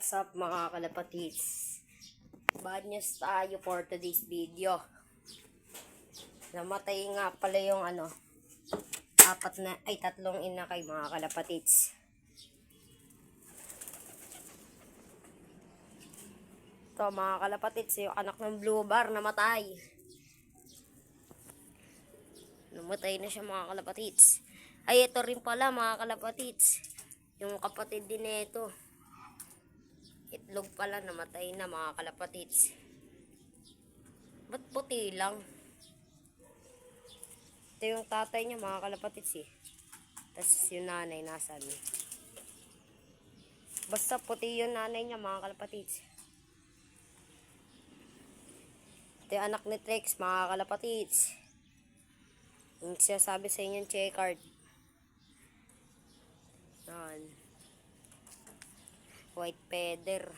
What's up mga kalapatids? Bad news tayo for today's video. Namatay nga pala yung tatlong inakay mga kalapatids. Ito mga kalapatids, yung anak ng blue bar namatay. Namatay na siya mga kalapatids. Ay, ito rin pala mga kalapatids. Yung kapatid din nito. Itlog pala namatay na mga kalapatids. Ba't puti lang? Ito yung tatay niya mga kalapatids eh. Tapos yung nanay nasan. Basta puti yung nanay niya mga kalapatids. Ito yung anak ni Trex mga kalapatids. Yung sinasabi sa inyo yung checkered. Yan. White feather.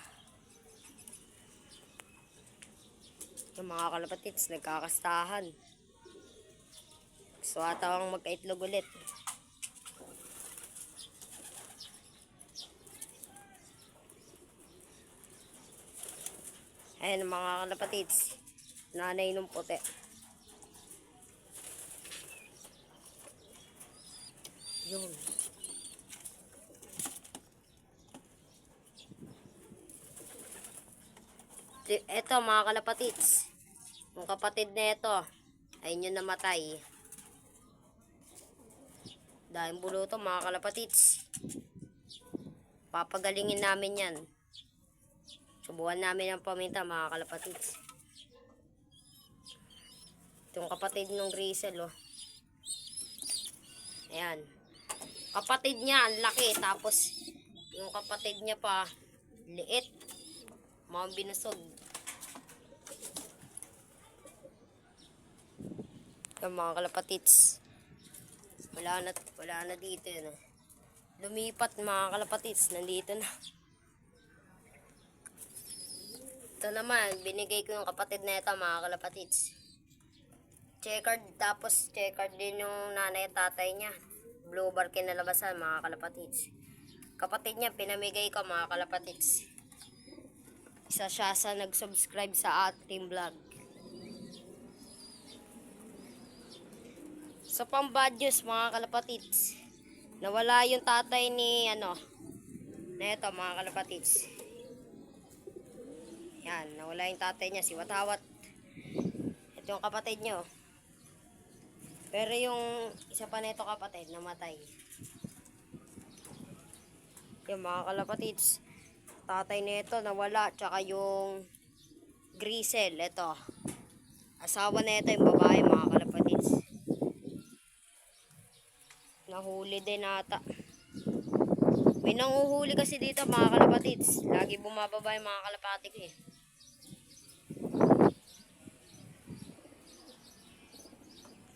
Yung mga kalapatids nagkakastahan. So atawang magkaitlog ulit. Ayan mga kalapatids, nanay nung puti. Yun. Ito mga kalapatids, yung kapatid na ito, ayun yung namatay. Dahil buluto mga kalapatids. Papagalingin namin yan. Subuhan namin ang paminta mga kalapatids. Itong kapatid ng Grisel oh. Ayan. Kapatid niya ang laki, tapos yung kapatid niya pa liit. Mga binusog. Yung mga kalapatids. Wala na dito yun. Lumipat mga kalapatids. Nandito na. Ito naman. Binigay ko yung kapatid na ito mga kalapatids. Checkered. Tapos checkered din yung nanay at tatay niya. Blue bar kinalabasan mga kalapatids. Kapatid niya pinamigay ko mga kalapatids. Isa siya sa nag-subscribe sa ating vlog. Sa pang-bad news mga kalapatids, nawala yung tatay ni na ito mga kalapatids. Yan, nawala yung tatay niya, si Watawat. Ito yung kapatid niya. Pero yung isa pa nito kapatid, namatay. Yung mga kalapatids, tatay nito nawala, tsaka yung Grisel, ito. Asawa nito yung babae mga kalapatids. Nahuli din ata. May nanguhuli kasi dito mga kalapatids. Lagi bumababa yung mga kalapatids eh.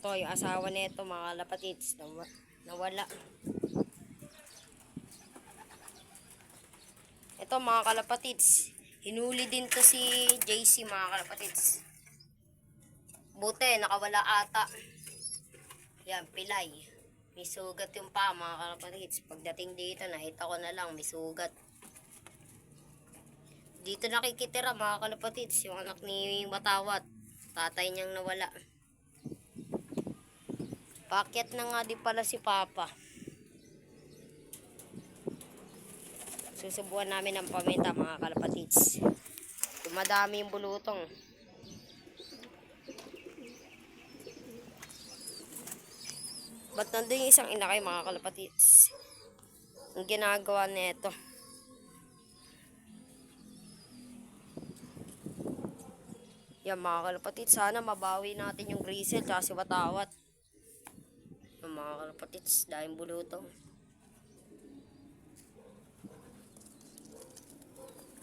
Ito yung asawa nito mga kalapatids. Nawala. Ito mga kalapatids. Hinuli din to si JC mga kalapatids. Buti nakawala ata. Yan, pilay. May sugat yung pa mga kalapatids. Pagdating dito nakita ko na lang may sugat. Dito nakikitira mga kalapatids yung anak ni Watawat. Tatay niyang nawala. Pakyat na nga din pala si Papa. Susubuan namin ang paminta mga kalapatids. Dumadami yung bulutong. Ba't nandun yung isang inakay mga kalapatids? Ang ginagawa nito. Yan mga kalapatids, sana mabawi natin yung Grisel at si Watawat. Yung mga kalapatids, dahil bulutong.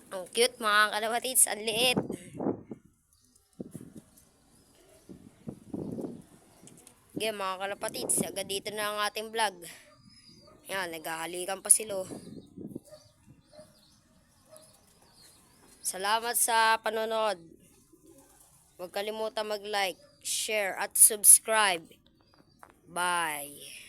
Ang cute mga kalapatids, ang liit. Okay mga kalapatids, agad dito na ang ating vlog. Yan, naghahalikan pa sila. Salamat sa panonood. Huwag kalimutan mag-like, share at subscribe. Bye.